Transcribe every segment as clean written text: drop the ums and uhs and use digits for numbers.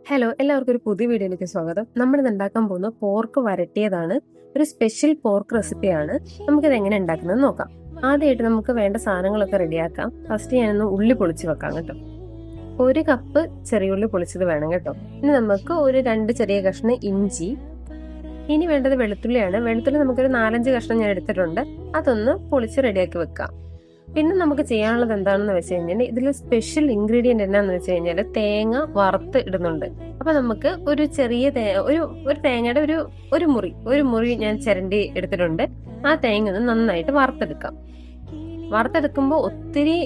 Hello, എല്ലാവർക്കും ഒരു പുതിയ വീഡിയോയിലേക്ക് സ്വാഗതം. നമ്മളിത് ഉണ്ടാക്കാൻ പോകുന്ന പോർക്ക് വരട്ടിയതാണ്. ഒരു സ്പെഷ്യൽ പോർക്ക് റെസിപ്പിയാണ്. നമുക്കിത് എങ്ങനെ ഉണ്ടാക്കുന്നത് നോക്കാം. ആദ്യമായിട്ട് നമുക്ക് വേണ്ട സാധനങ്ങളൊക്കെ റെഡിയാക്കാം. ഫസ്റ്റ് ഞാനൊന്ന് ഉള്ളി പൊളിച്ച് വെക്കാം കേട്ടോ. 1 കപ്പ് ചെറിയ ഉള്ളി പൊളിച്ചത് വേണം കേട്ടോ. ഇനി നമുക്ക് ഒരു 2 ചെറിയ കഷ്ണം ഇഞ്ചി. ഇനി വേണ്ടത് വെളുത്തുള്ളിയാണ്. വെളുത്തുള്ളി നമുക്കൊരു 4-5 കഷ്ണം ഞാൻ എടുത്തിട്ടുണ്ട്. അതൊന്ന് പൊളിച്ച് റെഡിയാക്കി വെക്കാം. പിന്നെ നമുക്ക് ചെയ്യാനുള്ളത് എന്താണെന്ന് വെച്ച് കഴിഞ്ഞാൽ ഇതിൽ സ്പെഷ്യൽ ഇൻഗ്രീഡിയന്റ് എന്നാന്ന് വെച്ച് കഴിഞ്ഞാൽ തേങ്ങ വറുത്ത് ഇടുന്നുണ്ട്. അപ്പൊ നമുക്ക് ഒരു ചെറിയ ഒരു തേങ്ങയുടെ ഒരു മുറി ഞാൻ ചിരണ്ടി എടുത്തിട്ടുണ്ട്. ആ തേങ്ങ ഒന്ന് നന്നായിട്ട് വറുത്തെടുക്കാം. വറുത്തെടുക്കുമ്പോൾ ഒത്തിരി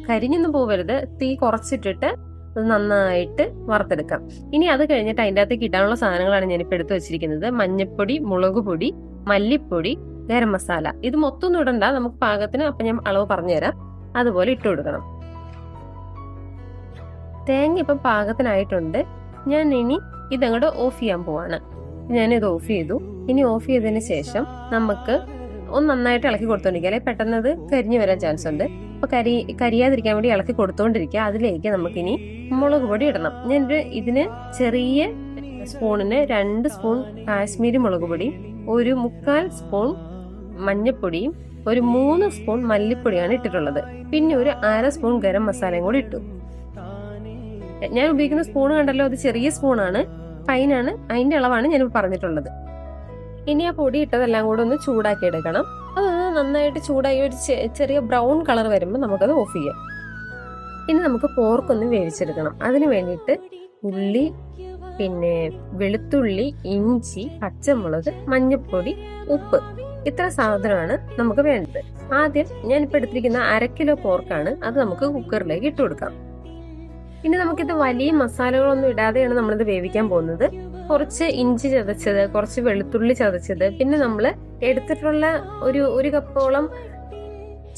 കരിഞ്ഞൊന്നും പോവരുത്. തീ കുറച്ചിട്ടിട്ട് അത് നന്നായിട്ട് വറുത്തെടുക്കാം. ഇനി അത് കഴിഞ്ഞിട്ട് അതിൻ്റെ അകത്തേക്ക് ഇടാനുള്ള സാധനങ്ങളാണ് ഞാനിപ്പോൾ എടുത്തു വെച്ചിരിക്കുന്നത്. മഞ്ഞപ്പൊടി, മുളക് പൊടി, മല്ലിപ്പൊടി, ഗരം മസാല. ഇത് മൊത്തം ഒന്നും ഇടണ്ട, നമുക്ക് പാകത്തിന്. അപ്പം ഞാൻ അളവ് പറഞ്ഞുതരാം. അതുപോലെ ഇട്ട് കൊടുക്കണം. തേങ്ങ ഇപ്പം പാകത്തിനായിട്ടുണ്ട്. ഞാൻ ഇനി ഇതങ്ങോട്ട് ഓഫ് ചെയ്യാൻ പോവാണ്. ഞാനിത് ഓഫ് ചെയ്തു. ഇനി ഓഫ് ചെയ്തതിന് ശേഷം നമുക്ക് ഒന്ന് നന്നായിട്ട് ഇളക്കി കൊടുത്തോണ്ടിരിക്കുക. അല്ലെങ്കിൽ പെട്ടെന്ന് അത് കരിഞ്ഞു വരാൻ ചാൻസ് ഉണ്ട്. അപ്പൊ കരിയാതിരിക്കാൻ വേണ്ടി ഇളക്കി കൊടുത്തോണ്ടിരിക്കുക. അതിലേക്ക് നമുക്കിനി മുളക് പൊടി ഇടണം. ഞാൻ ഇതിന് ചെറിയ സ്പൂണിന് 2 സ്പൂൺ കാശ്മീരി മുളക് പൊടി, 1/4 സ്പൂൺ മഞ്ഞപ്പൊടിയും, ഒരു 3 സ്പൂൺ മല്ലിപ്പൊടിയാണ് ഇട്ടിട്ടുള്ളത്. പിന്നെ ഒരു 1/2 സ്പൂൺ ഗരം മസാലയും കൂടി ഇട്ടു. ഞാൻ ഉപയോഗിക്കുന്ന സ്പൂൺ കണ്ടല്ലോ, അത് ചെറിയ സ്പൂണാണ്, ഫൈനാണ്. അതിന്റെ അളവാണ് ഞാൻ പറഞ്ഞിട്ടുള്ളത്. ഇനി ആ പൊടി ഇട്ടതെല്ലാം കൂടെ ഒന്ന് ചൂടാക്കി എടുക്കണം. അതൊന്ന് നന്നായിട്ട് ചൂടായി ഒരു ചെറിയ ബ്രൗൺ കളർ വരുമ്പോൾ നമുക്കത് ഓഫ് ചെയ്യാം. ഇനി നമുക്ക് പോർക്കൊന്ന് വേവിച്ചെടുക്കണം. അതിന് വേണ്ടിയിട്ട് ഉള്ളി, പിന്നെ വെളുത്തുള്ളി, ഇഞ്ചി, പച്ചമുളക്, മഞ്ഞൾപ്പൊടി, ഉപ്പ്, ഇത്ര സാധനമാണ് നമുക്ക് വേണ്ടത്. ആദ്യം ഞാനിപ്പോൾ എടുത്തിരിക്കുന്ന 1/2 കിലോ പോർക്കാണ്. അത് നമുക്ക് കുക്കറിലേക്ക് ഇട്ട് കൊടുക്കാം. ഇനി നമുക്കിത് വലിയ മസാലകളൊന്നും ഇടാതെയാണ് നമ്മളിത് വേവിക്കാൻ പോകുന്നത്. കുറച്ച് ഇഞ്ചി ചതച്ചത്, കുറച്ച് വെളുത്തുള്ളി ചതച്ചത്, പിന്നെ നമ്മൾ എടുത്തിട്ടുള്ള ഒരു കപ്പോളം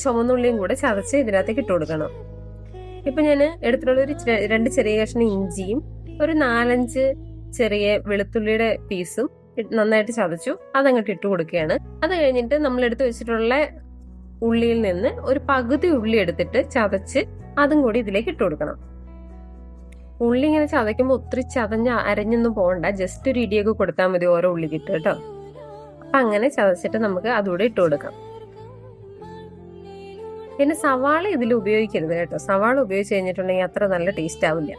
ചുവന്നുള്ളിയും കൂടെ ചതച്ച് ഇതിനകത്തേക്ക് ഇട്ട് കൊടുക്കണം. ഇപ്പൊ ഞാൻ എടുത്തിട്ടുള്ള 2 ചെറിയ കഷ്ണം ഇഞ്ചിയും ഒരു 4-5 ചെറിയ വെളുത്തുള്ളിയുടെ പീസും നന്നായിട്ട് ചതച്ചു. അതങ്ങോട്ട് ഇട്ട് കൊടുക്കുകയാണ്. അത് കഴിഞ്ഞിട്ട് നമ്മൾ എടുത്ത് വെച്ചിട്ടുള്ള ഉള്ളിയിൽ നിന്ന് ഒരു പകുതി ഉള്ളി എടുത്തിട്ട് ചതച്ച് അതും കൂടി ഇതിലേക്ക് ഇട്ട് കൊടുക്കണം. ഉള്ളി ഇങ്ങനെ ചതയ്ക്കുമ്പോൾ ഒത്തിരി അരഞ്ഞൊന്നും പോകണ്ട. ജസ്റ്റ് ഒരു ഇടിയൊക്കെ കൊടുത്താൽ മതി ഓരോ ഉള്ളി കിട്ടും കേട്ടോ. അപ്പൊ അങ്ങനെ ചതച്ചിട്ട് നമുക്ക് അതുകൂടെ ഇട്ട് കൊടുക്കാം. പിന്നെ സവാള ഇതിൽ ഉപയോഗിക്കരുത് കേട്ടോ. സവാള ഉപയോഗിച്ച് കഴിഞ്ഞിട്ടുണ്ടെങ്കിൽ അത്ര നല്ല ടേസ്റ്റ് ആവില്ല.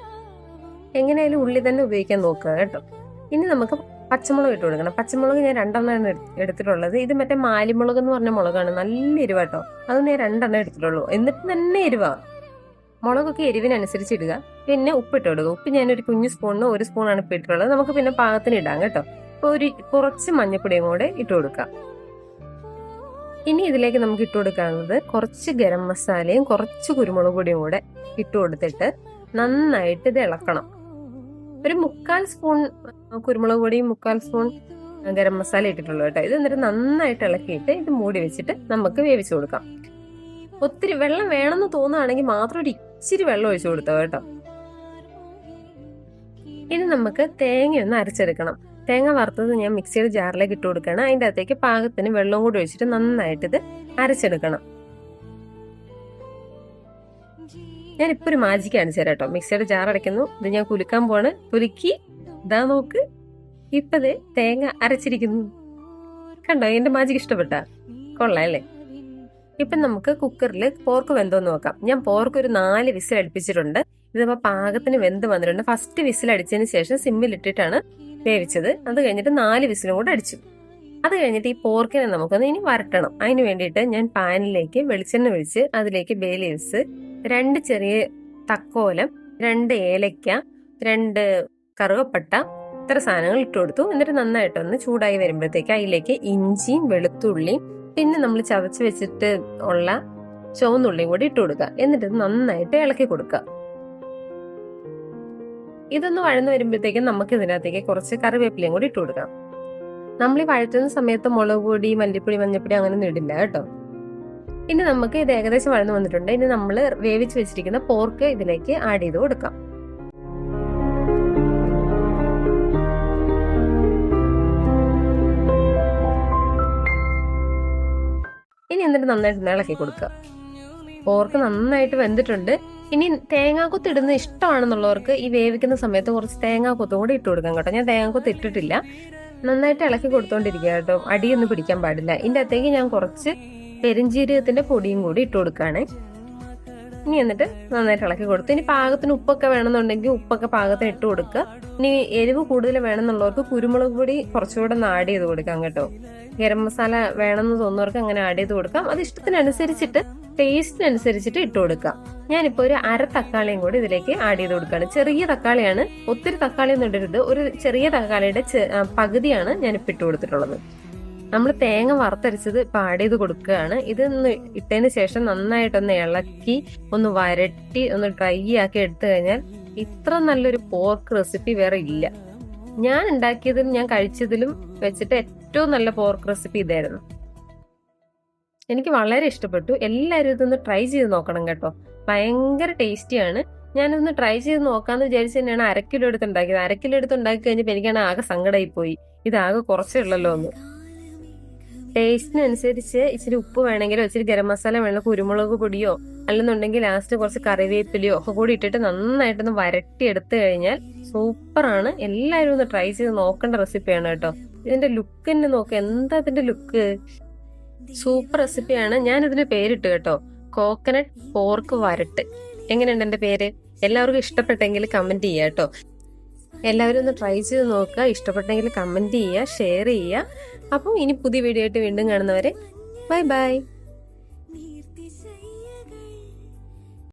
എങ്ങനെയായാലും ഉള്ളി തന്നെ ഉപയോഗിക്കാൻ നോക്കുക കേട്ടോ. ഇനി നമുക്ക് പച്ചമുളക് ഇട്ട് കൊടുക്കണം. പച്ചമുളക് ഞാൻ 2 എണ്ണം എടുത്തിട്ടുള്ളത്. ഇത് മറ്റേ മാലിമുളക് എന്ന് പറഞ്ഞ മുളകാണ്. നല്ല എരിവ കേട്ടോ. അത് ഞാൻ 2 എണ്ണം എടുത്തിട്ടുള്ളൂ. എന്നിട്ട് തന്നെ എരിവാ. മുളകൊക്കെ എരിവിനനുസരിച്ച് ഇടുക. പിന്നെ ഉപ്പിട്ട് കൊടുക്കുക. ഉപ്പ് ഞാനൊരു കുഞ്ഞു സ്പൂണിന് 1 സ്പൂണാണ് ഇപ്പം ഇട്ടിട്ടുള്ളത്. നമുക്ക് പിന്നെ പാകത്തിന് ഇടാം കേട്ടോ. ഇപ്പൊ കുറച്ച് മഞ്ഞപ്പൊടിയും കൂടെ ഇട്ട് കൊടുക്കാം. ഇനി ഇതിലേക്ക് നമുക്ക് ഇട്ട് കൊടുക്കാനുള്ളത് കുറച്ച് ഗരം മസാലയും കുറച്ച് കുരുമുളക് പൊടിയും കൂടെ ഇട്ട് കൊടുത്തിട്ട് നന്നായിട്ട് ഇത് ഇളക്കണം. ഒരു 1/4 സ്പൂൺ കുരുമുളക് പൊടിയും 1/4 സ്പൂൺ ഗരം മസാല ഇട്ടിട്ടുള്ളൂ കേട്ടോ. ഇത് എന്നിട്ട് നന്നായിട്ട് ഇളക്കിയിട്ട് ഇത് മൂടി വെച്ചിട്ട് നമുക്ക് വേവിച്ചു കൊടുക്കാം. ഒത്തിരി വെള്ളം വേണമെന്ന് തോന്നുകയാണെങ്കിൽ മാത്രം ഒരു ഇച്ചിരി വെള്ളം ഒഴിച്ചു കൊടുത്തോ കേട്ടോ. ഇനി നമുക്ക് തേങ്ങ ഒന്ന് അരച്ചെടുക്കണം. തേങ്ങ വറുത്തത് ഞാൻ മിക്സിയുടെ ജാറിലേക്ക് ഇട്ട് കൊടുക്കണം. അതിൻ്റെ അകത്തേക്ക് പാകത്തിന് വെള്ളം കൂടി ഒഴിച്ചിട്ട് നന്നായിട്ട് ഇത് അരച്ചെടുക്കണം. ഞാനിപ്പോൾ ഒരു മാജിക് കാണിച്ചു തരാം കേട്ടോ. മിക്സിയുടെ ജാർ അടയ്ക്കുന്നു. ഇത് ഞാൻ കുലുക്കാൻ പോവാണ്. കുലുക്കി ഇതാ നോക്ക്, ഇപ്പത് തേങ്ങ അരച്ചിരിക്കുന്നു. കണ്ടോ? എന്റെ മാജിക് ഇഷ്ടപ്പെട്ട? കൊള്ളാം അല്ലേ? ഇപ്പം നമുക്ക് കുക്കറിൽ പോർക്ക് വെന്തോന്ന് നോക്കാം. ഞാൻ പോർക്ക് ഒരു 4 വിസിൽ അടുപ്പിച്ചിട്ടുണ്ട്. ഇതിപ്പോൾ പാകത്തിന് വെന്ത് വന്നിട്ടുണ്ട്. ഫസ്റ്റ് വിസിൽ അടിച്ചതിന് ശേഷം സിമ്മിലിട്ടിട്ടാണ് വേവിച്ചത്. അത് കഴിഞ്ഞിട്ട് 4 വിസിലും കൂടെ അടിച്ചു. അത് കഴിഞ്ഞിട്ട് ഈ പോർക്കിനെ നമുക്കൊന്ന് ഇനി വരട്ടണം. അതിന് വേണ്ടിയിട്ട് ഞാൻ പാനിലേക്ക് വെളിച്ചെണ്ണ ഒഴിച്ച് അതിലേക്ക് ബേ ലീവ്സ്, 2 ചെറിയ തക്കോലം, 2 ഏലക്ക, 2 കറുവപ്പട്ട, ഇത്ര സാധനങ്ങൾ ഇട്ട് കൊടുത്തു. എന്നിട്ട് നന്നായിട്ടൊന്ന് ചൂടായി വരുമ്പോഴത്തേക്ക് അതിലേക്ക് ഇഞ്ചിയും വെളുത്തുള്ളിയും പിന്നെ നമ്മൾ ചതച്ച് വെച്ചിട്ട് ഉള്ള ചുവന്നുള്ളിയും കൂടി ഇട്ട് കൊടുക്കുക. എന്നിട്ട് നന്നായിട്ട് ഇളക്കി കൊടുക്കുക. ഇതൊന്ന് വഴന്നു വരുമ്പോഴത്തേക്കും നമുക്ക് ഇതിനകത്തേക്ക് കുറച്ച് കറിവേപ്പിലയും കൂടി ഇട്ട് കൊടുക്കാം. നമ്മൾ ഈ വഴറ്റുന്ന സമയത്ത് മുളക് പൊടി, മല്ലിപ്പൊടി, മഞ്ഞപ്പൊടി അങ്ങനെയൊന്നും ഇടില്ല കേട്ടോ. ഇനി നമുക്ക് ഇത് ഏകദേശം വഴന്നു വന്നിട്ടുണ്ട്. ഇനി നമ്മൾ വേവിച്ച് വെച്ചിരിക്കുന്ന പോർക്ക് ഇതിലേക്ക് ആഡ് ചെയ്ത് കൊടുക്കാം. ഇനി എന്നിട്ട് നന്നായിട്ട് ഇളക്കി കൊടുക്കുക. പോർക്ക് നന്നായിട്ട് വെന്തിട്ടുണ്ട്. ഇനി തേങ്ങാക്കൊത്ത് ഇടുന്ന ഇഷ്ടമാണെന്നുള്ളവർക്ക് ഈ വേവിക്കുന്ന സമയത്ത് കുറച്ച് തേങ്ങാക്കൊത്തും കൂടി ഇട്ട് കൊടുക്കാം കേട്ടോ. ഞാൻ തേങ്ങാക്കൊത്ത് ഇട്ടിട്ടില്ല. നന്നായിട്ട് ഇളക്കി കൊടുത്തോണ്ടിരിക്കുക കേട്ടോ, അടിയൊന്നും പിടിക്കാൻ പാടില്ല. ഇതിൻ്റെ അകത്തേക്ക് ഞാൻ കുറച്ച് പെരിഞ്ജീരകത്തിന്റെ പൊടിയും കൂടി ഇട്ട് കൊടുക്കുകയാണ്. ഇനി എന്നിട്ട് നന്നായിട്ട് ഇളക്കി കൊടുത്തു. ഇനി പാകത്തിന് ഉപ്പൊക്കെ വേണമെന്നുണ്ടെങ്കിൽ ഉപ്പൊക്കെ പാകത്തിന് ഇട്ട് കൊടുക്കുക. ഇനി എരിവ് കൂടുതൽ വേണമെന്നുള്ളവർക്ക് കുരുമുളക് പൊടി കുറച്ചുകൂടെ ഒന്ന് ആഡ് ചെയ്ത് കൊടുക്കാം കേട്ടോ. ഗരം മസാല വേണമെന്ന് തോന്നുന്നവർക്ക് അങ്ങനെ ആഡ് ചെയ്ത് കൊടുക്കാം. അത് ഇഷ്ടത്തിനനുസരിച്ചിട്ട് ടേസ്റ്റിനനുസരിച്ചിട്ട് ഇട്ട് കൊടുക്കാം. ഞാനിപ്പോൾ ഒരു അര തക്കാളിയും കൂടി ഇതിലേക്ക് ആഡ് ചെയ്ത് കൊടുക്കുകയാണ്. ചെറിയ തക്കാളിയാണ്, ഒത്തിരി തക്കാളി ഒന്നും ഇടരുത്. ഒരു ചെറിയ തക്കാളിയുടെ പകുതിയാണ് ഞാനിപ്പോൾ ഇട്ട് കൊടുത്തിട്ടുള്ളത്. നമ്മൾ തേങ്ങ വറുത്തരച്ചത് ഇപ്പം ആഡ് ചെയ്ത് കൊടുക്കുകയാണ്. ഇതൊന്ന് ഇട്ടതിന് ശേഷം നന്നായിട്ടൊന്ന് ഇളക്കി ഒന്ന് വരട്ടി ഒന്ന് ഡ്രൈ ആക്കി എടുത്തു കഴിഞ്ഞാൽ ഇത്ര നല്ലൊരു പോർക്ക് റെസിപ്പി വേറെ ഇല്ല. ഞാൻ ഉണ്ടാക്കിയതിലും ഞാൻ കഴിച്ചതിലും വെച്ചിട്ട് ഏറ്റവും നല്ല പോർക്ക് റെസിപ്പി ഇതായിരുന്നു. എനിക്ക് വളരെ ഇഷ്ടപ്പെട്ടു. എല്ലാവരും ഇതൊന്ന് ട്രൈ ചെയ്ത് നോക്കണം കേട്ടോ, ഭയങ്കര ടേസ്റ്റിയാണ്. ഞാനിതൊന്ന് ട്രൈ ചെയ്ത് നോക്കാന്ന് വിചാരിച്ച് തന്നെയാണ് 1/2 കിലോ എടുത്ത് ഉണ്ടാക്കിയത്. 1/2 കിലോ എടുത്ത് ഉണ്ടാക്കി കഴിഞ്ഞപ്പോൾ എനിക്കാണ് ആകെ സങ്കടമായി പോയി. ഇതാകെ കുറച്ചേ ഉള്ളല്ലോ ഒന്ന്. ടേസ്റ്റിനനുസരിച്ച് ഇച്ചിരി ഉപ്പ് വേണമെങ്കിലോ ഇച്ചിരി ഗരം മസാല വേണമെങ്കിൽ കുരുമുളക് പൊടിയോ അല്ലെന്നുണ്ടെങ്കിൽ ലാസ്റ്റ് കുറച്ച് കറിവേപ്പിലയോ ഒക്കെ കൂടി ഇട്ടിട്ട് നന്നായിട്ടൊന്ന് വരട്ടി എടുത്തു കഴിഞ്ഞാൽ സൂപ്പറാണ്. എല്ലാവരും ഒന്ന് ട്രൈ ചെയ്ത് നോക്കേണ്ട റെസിപ്പിയാണ് കേട്ടോ. ഇതിന്റെ ലുക്ക് തന്നെ നോക്ക്, എന്താ ഇതിന്റെ ലുക്ക്, സൂപ്പർ റെസിപ്പിയാണ്. ഞാൻ ഇതിന് പേരിട്ട് കേട്ടോ, കോക്കനട്ട് പോർക്ക് വരട്ട്. എങ്ങനെയുണ്ട് എന്റെ പേര്? എല്ലാവർക്കും ഇഷ്ടപ്പെട്ടെങ്കിൽ കമന്റ് ചെയ്യുക കേട്ടോ. എല്ലാവരും ഒന്ന് ട്രൈ ചെയ്ത് നോക്കുക. ഇഷ്ടപ്പെട്ടെങ്കിൽ കമന്റ് ചെയ്യുക, ഷെയർ ചെയ്യുക. അപ്പോൾ ഇനി പുതിയ വീഡിയോ ആയിട്ട് വീണ്ടും കാണുന്നവരെ ബൈ ബൈ.